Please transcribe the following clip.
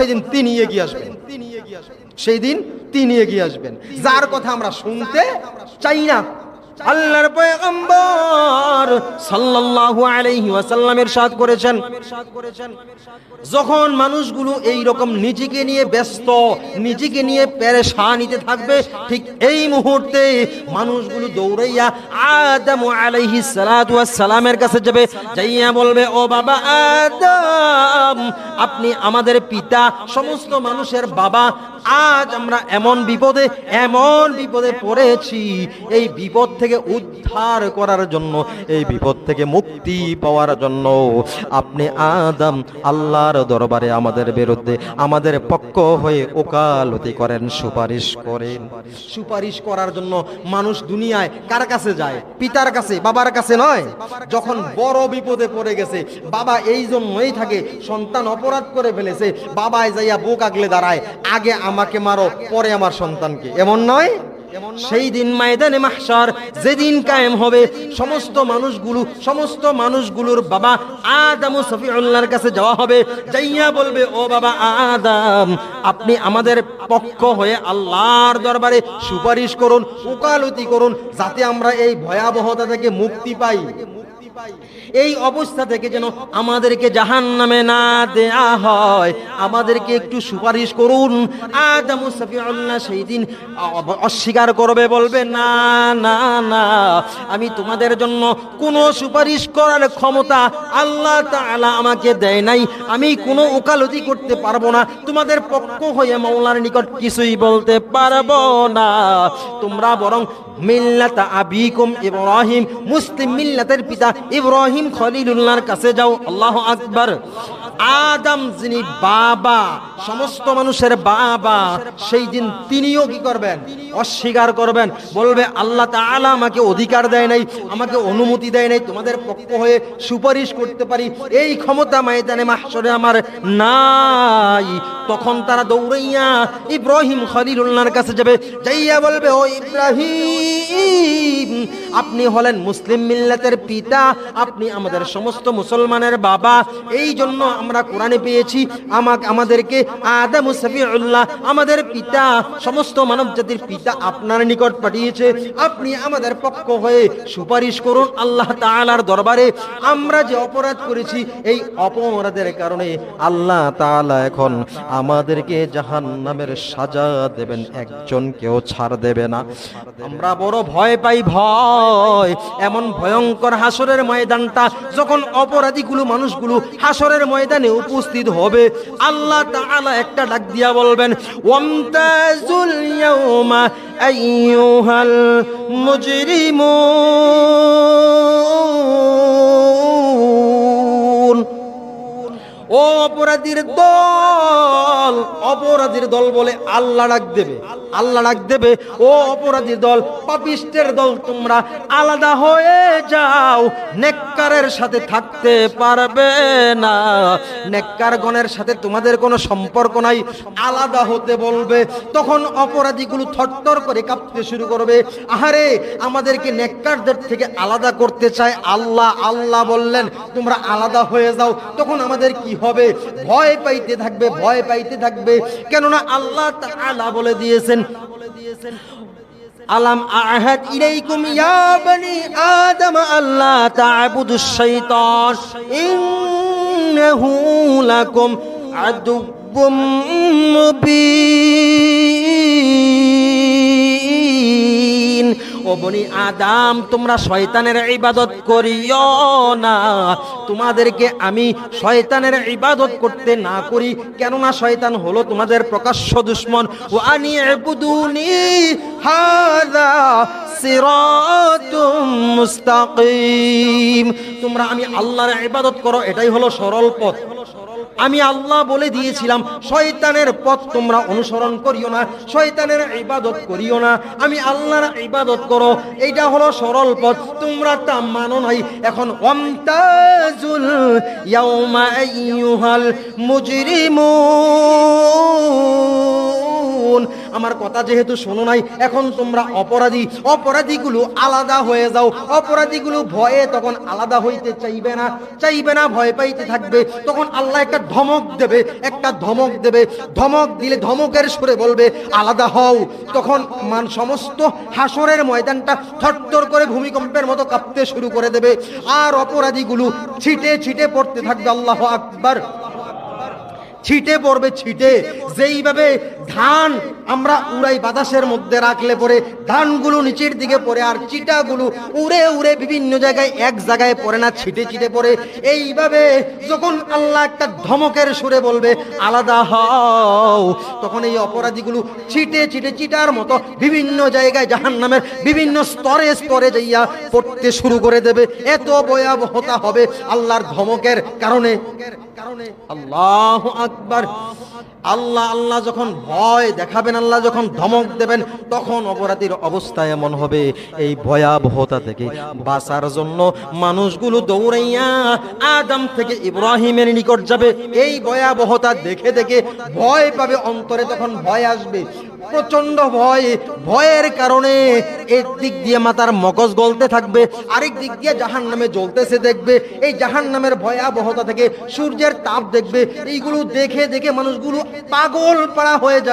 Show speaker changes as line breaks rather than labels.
সেদিন তিনি এগিয়ে আসবেন, সেই দিন তিনি এগিয়ে আসবেন, যার কথা আমরা শুনতে চাই না। আল্লাহর পয়গম্বর সাল্লাল্লাহু আলাইহি ওয়াসাল্লাম ইরশাদ করেছেন, যখন মানুষগুলো এই রকম নিজেকে নিয়ে ব্যস্ত, নিজেকে নিয়ে পেরেশানিতে থাকবে, ঠিক এই মুহূর্তে মানুষগুলো দৌড়াইয়া আদম আলাইহিস সালাতু ওয়াস সালামের কাছে যাবে, যাইয়া বলবে, ও বাবা আদম, আপনি আমাদের পিতা, সমস্ত মানুষের বাবা, আজ আমরা এমন বিপদে পড়েছি, এই বিপদ থেকে উদ্ধার করার জন্য, এই বিপদ থেকে মুক্তি পাওয়ার জন্য আপনি আদম আল্লাহর দরবারে আমাদের বিরুদ্ধে, আমাদের পক্ষ হয়ে ওকালতি করেন, সুপারিশ করেন। সুপারিশ করার জন্য মানুষ দুনিয়ায় কার কাছে যায়? পিতার কাছে, বাবার কাছে নয়। যখন বড় বিপদে পড়ে গেছে, বাবা এই জন্যই থাকে, সন্তান অপরাধ করে ফেলেছে, বাবায় যাইয়া বুক আগলে দাঁড়ায়, আগে আমাকে মারো, পরে আমার সন্তানকে, এমন নয়? সেই দিন ময়দানে মাহশার যেদিন কায়েম হবে, সমস্ত মানুষগুলোর বাবা আদম ও সফিউল্লাহর কাছে যাওয়া হবে, যাইয়া বলবে, ও বাবা আদম, আপনি আমাদের পক্ষ হয়ে আল্লাহর দরবারে সুপারিশ করুন, ওকালতি করুন, যাতে আমরা এই ভয়াবহতা থেকে মুক্তি পাই, এই অবস্থা থেকে যেন আমাদেরকে জাহান্নামে না দেয়া হয়, আমাদেরকে একটু সুপারিশ করুন। আদম ও সফিউল্লাহ সেই দিন অস্বীকার করবে, বলবে, না না না, আমি তোমাদের জন্য কোনো সুপারিশ করার ক্ষমতা আল্লাহ তাআলা আমাকে দেয় নাই, আমি কোনো ওকালতি করতে পারবো না, তোমাদের পক্ষ হয়ে মাওলার নিকট কিছুই বলতে পারবো না। তোমরা বরং মিল্লাতা আবিকুম ইব্রাহিম, মুসলিম মিল্লাতের পিতা ইব্রাহিম খলিলুল্লাহর কাছে যাও। আল্লাহু আকবার। আদম যিনি বাবা, সমস্ত মানুষের বাবা, সেই দিন তিনিও কি করবেন? অস্বীকার করবেন, বলবে, আল্লাহ তাআলা আমাকে অধিকার দেয় নাই, আমাকে অনুমতি দেয় নাই তোমাদের পক্ষ হয়ে সুপারিশ করতে পারি, এই ক্ষমতা ময়দানে মাহশরে আমার নাই। তখন তারা দৌড়াইয়া ইব্রাহিম খলিলুল্লাহর কাছে যাবে, যাইয়া বলবে, ও ইব্রাহিম, আপনি হলেন মুসলিম মিল্লাতের পিতা, আপনি আমাদের সমস্ত মুসলমানের বাবা, এই জন্য আমরা কোরআনে পেয়েছি আমাদেরকে আদম ও সফিউল্লাহ, আমাদের পিতা, সমস্ত মানব জাতির পিতা আপনার নিকট পাঠিয়েছে, আপনি আমাদের পক্ষ হয়ে সুপারিশ করুন আল্লাহ তাআলার দরবারে। আমরা যে অপরাধ করেছি, এই অপরাধের কারণে আল্লাহ তাআলা এখন আমাদেরকে জাহান্নামের সাজা দেবেন, একজন কেউ ছাড় দেবে না। আমরা বড় ভয় পাই, ভয়, এমন ভয়ঙ্কর হাসরের ময়দানটা, যখন অপরাধীগুলো মানুষগুলো হাসরের ময়দানে উপস্থিত হবে, আল্লাহ তাআলা একটা ডাক দিয়া বলবেন, ওয়ামতাজুল ইয়াউমা আইয়ুহাল মুজরিমুন। ও অপরাধীর দল বলে আল্লাহ ডাক দেবে, আল্লাহ ডাক দেবে, ও অপরাধীর দল, পাপিষ্টের দল, তোমরা আলাদা হয়ে যাও, নেককারের সাথে থাকতে পারবে না, নেককারগণের সাথে তোমাদের কোনো সম্পর্ক নাই, আলাদা হতে বলবে। তখন অপরাধীগুলো থরথর করে কাঁপতে শুরু করবে, আহারে, আমাদেরকে নেককারদের থেকে আলাদা করতে চায় আল্লাহ, আল্লাহ বললেন তোমরা আলাদা হয়ে যাও। তখন আমাদের কি হবে? ভয় পাইতে থাকবে, ভয় পাইতে থাকবে, কেননা আল্লাহ তাআলা বলে দিয়েছেন, আলাম আহাদ ইলাইকুম ইয়া বনি আদম আল্লা তা'বুদুশ শাইতান ইন্নাহু লাকুম আদুউম মুবিন। ও বনি আদম, তোমরা শয়তানের ইবাদত করিও না, তোমাদেরকে আমি শয়তানের ইবাদত করতে না করি, কেননা শয়তান হলো তোমাদের প্রকাশ্য দুশমন। ওয়া আনি ইবুদুনি হাযা সিরাতুম মুস্তাকিম, তোমরা আমি আল্লাহর ইবাদত করো, এটাই হলো সরল পথ। আমি আল্লাহ বলে দিয়েছিলাম শয়তানের পথ তোমরা অনুসরণ করিও না, শয়তানের ইবাদত করিও না, আমি আল্লাহর ইবাদত করো, এইটা হলো সরল পথ, তোমরা তা মানো নাই। এখন ওয়ামতাজুল ইয়াউমা আইয়ুহাল মুজরিমুন, আমার আমার কথা যেহেতু শোনো নাই, এখন তোমরা অপরাধী, অপরাধীগুলো আলাদা হয়ে যাও। অপরাধীগুলো ভয়ে তখন আলাদা হইতে চাইবে না, ভয় পাইতে থাকবে। তখন আল্লাহ একটা ধমক দেবে, ধমক দিলে ধমকের সুরে বলবে আলাদা হও। তখন সমস্ত হাসরের ময়দানটা থরথর করে ভূমিকম্পের মতো কাঁপতে শুরু করে দেবে, আর অপরাধীগুলো ছিটে ছিটে পড়তে থাকবে। আল্লাহু আকবার। ছিটে পড়বে, ছিটে। যেইভাবে ধান আমরা উড়াই বাতাসের মধ্যে রাখলে পরে ধানগুলো নিচের দিকে পড়ে, আর চিটাগুলো উড়ে উড়ে বিভিন্ন জায়গায় এক জায়গায় পড়ে না, ছিটে ছিটে পড়ে। এইভাবে যখন আল্লাহ একটা ধমকের সুরে বলবে আলাদা হও, তখন এই অপরাধীগুলো ছিটে ছিটে চিটার মতো বিভিন্ন জায়গায় জাহান্নামের বিভিন্ন স্তরে স্তরে যাইয়া পড়তে শুরু করে দেবে। এত ভয়াবহতা হবে আল্লাহর ধমকের কারণে। আল্লাহু আকবার। আল্লাহ যখন ভয় দেখাবেন, আল্লাহ যখন ধমক দেবেন, তখন অপরাধীর অবস্থা এমন হবে। এই ভয়াবহতা থেকে বাঁচার জন্য মানুষগুলো দৌড়াইয়া আদম থেকে ইব্রাহিমের নিকট যাবে। এই ভয়াবহতা দেখে দেখে ভয় পাবে, অন্তরে তখন ভয় আসবে, প্রচন্ড ভয়। ভয়ের কারণে এক দিক দিয়ে মাথার মগজ গলতে থাকবে, আরেক দিক দিয়ে জাহান্নামে জ্বলতেছে দেখবে। এই জাহান্নামের ভয়াবহতা থেকে সূর্যের তাপ দেখবে। এইগুলো দেখে দেখে মানুষগুলো পাগল পাড়া হয়ে যাবে।